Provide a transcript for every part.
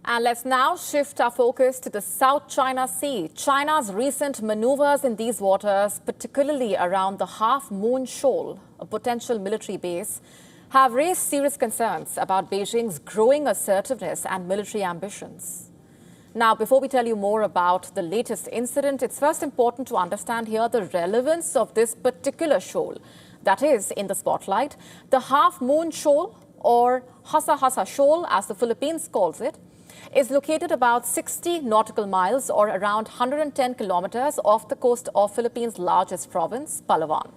And let's now shift our focus to the South China Sea. China's recent maneuvers in these waters, particularly around the Half Moon Shoal, a potential military base, have raised serious concerns about Beijing's growing assertiveness and military ambitions. Now, before we tell you more about the latest incident, it's first important to understand here the relevance of this particular shoal that is in the spotlight. The Half Moon Shoal, or Hasa Hasa Shoal as the Philippines calls it, is located about 60 nautical miles or around 110 kilometers off the coast of Philippines' largest province, Palawan.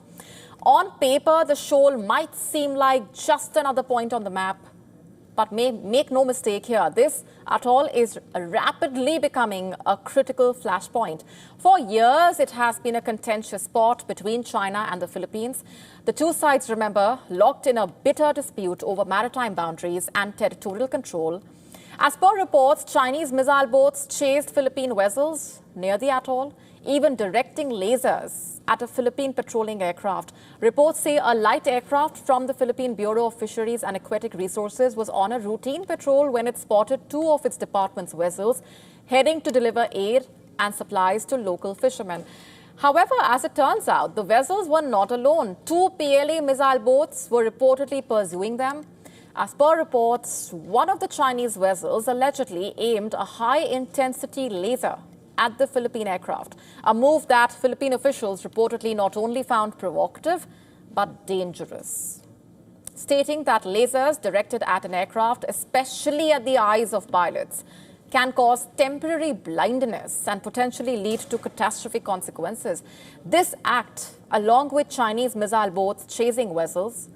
On paper, the shoal might seem like just another point on the map, but make no mistake here, this atoll is rapidly becoming a critical flashpoint. For years, it has been a contentious spot between China and the Philippines. The two sides, remember, locked in a bitter dispute over maritime boundaries and territorial control. As per reports, Chinese missile boats chased Philippine vessels near the atoll, even directing lasers at a Philippine patrolling aircraft. Reports say a light aircraft from the Philippine Bureau of Fisheries and Aquatic Resources was on a routine patrol when it spotted two of its department's vessels heading to deliver aid and supplies to local fishermen. However, as it turns out, the vessels were not alone. Two PLA missile boats were reportedly pursuing them. As per reports, one of the Chinese vessels allegedly aimed a high-intensity laser at the Philippine aircraft, a move that Philippine officials reportedly not only found provocative, but dangerous, stating that lasers directed at an aircraft, especially at the eyes of pilots, can cause temporary blindness and potentially lead to catastrophic consequences. This act, along with Chinese missile boats chasing vessels,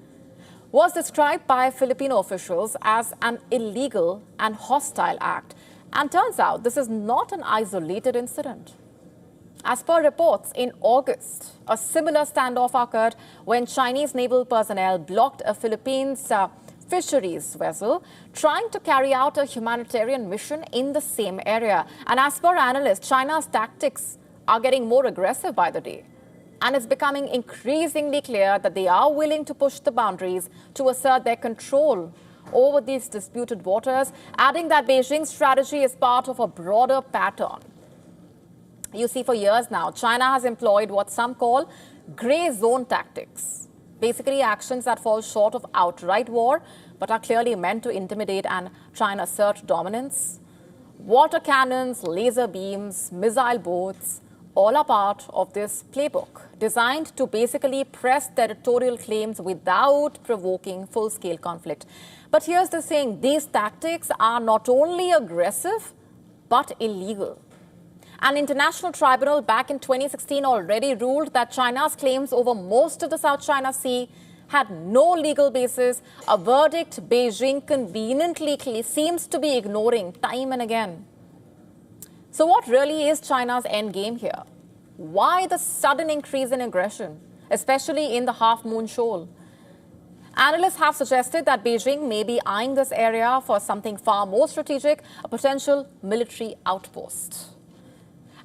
was described by Filipino officials as an illegal and hostile act. And turns out this is not an isolated incident. As per reports, in August, a similar standoff occurred when Chinese naval personnel blocked a Philippines fisheries vessel trying to carry out a humanitarian mission in the same area. And as per analysts, China's tactics are getting more aggressive by the day. And it's becoming increasingly clear that they are willing to push the boundaries to assert their control over these disputed waters, adding that Beijing's strategy is part of a broader pattern. You see, for years now, China has employed what some call grey zone tactics, basically actions that fall short of outright war, but are clearly meant to intimidate and try and assert dominance. Water cannons, laser beams, missile boats, all are part of this playbook, designed to basically press territorial claims without provoking full-scale conflict. But here's the thing, these tactics are not only aggressive, but illegal. An international tribunal back in 2016 already ruled that China's claims over most of the South China Sea had no legal basis, a verdict Beijing conveniently seems to be ignoring time and again. So what really is China's end game here? Why the sudden increase in aggression, especially in the Half Moon Shoal? Analysts have suggested that Beijing may be eyeing this area for something far more strategic, a potential military outpost.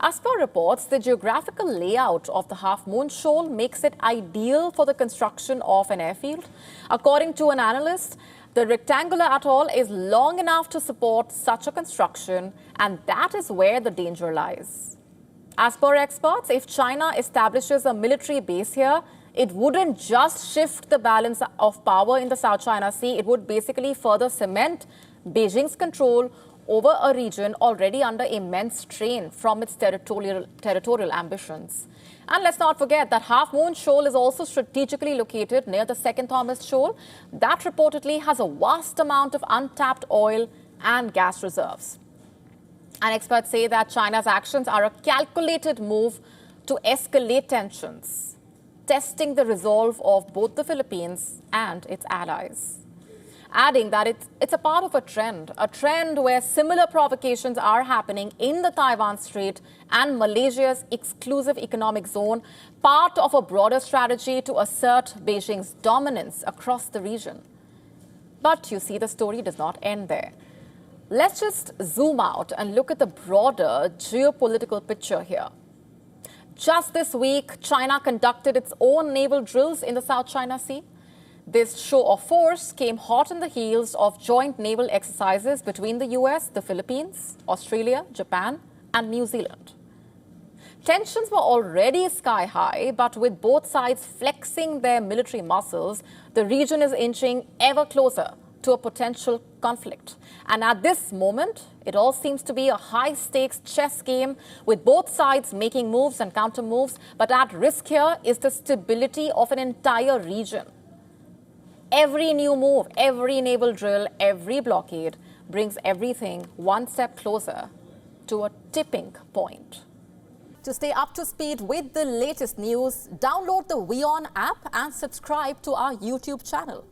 As per reports, the geographical layout of the Half Moon Shoal makes it ideal for the construction of an airfield. According to an analyst, the rectangular atoll is long enough to support such a construction, and that is where the danger lies. As per experts, if China establishes a military base here, it wouldn't just shift the balance of power in the South China Sea, it would basically further cement Beijing's control over a region already under immense strain from its territorial ambitions. And let's not forget that Half Moon Shoal is also strategically located near the Second Thomas Shoal that reportedly has a vast amount of untapped oil and gas reserves. And experts say that China's actions are a calculated move to escalate tensions, testing the resolve of both the Philippines and its allies. Adding that it's a part of a trend where similar provocations are happening in the Taiwan Strait and Malaysia's exclusive economic zone, part of a broader strategy to assert Beijing's dominance across the region. But you see, the story does not end there. Let's just zoom out and look at the broader geopolitical picture here. Just this week, China conducted its own naval drills in the South China Sea. This show of force came hot on the heels of joint naval exercises between the US, the Philippines, Australia, Japan, and New Zealand. Tensions were already sky high, but with both sides flexing their military muscles, the region is inching ever closer to a potential conflict. And at this moment, it all seems to be a high-stakes chess game with both sides making moves and counter-moves, but at risk here is the stability of an entire region. Every new move, every naval drill, every blockade brings everything one step closer to a tipping point. To stay up to speed with the latest news, download the WION app and subscribe to our YouTube channel.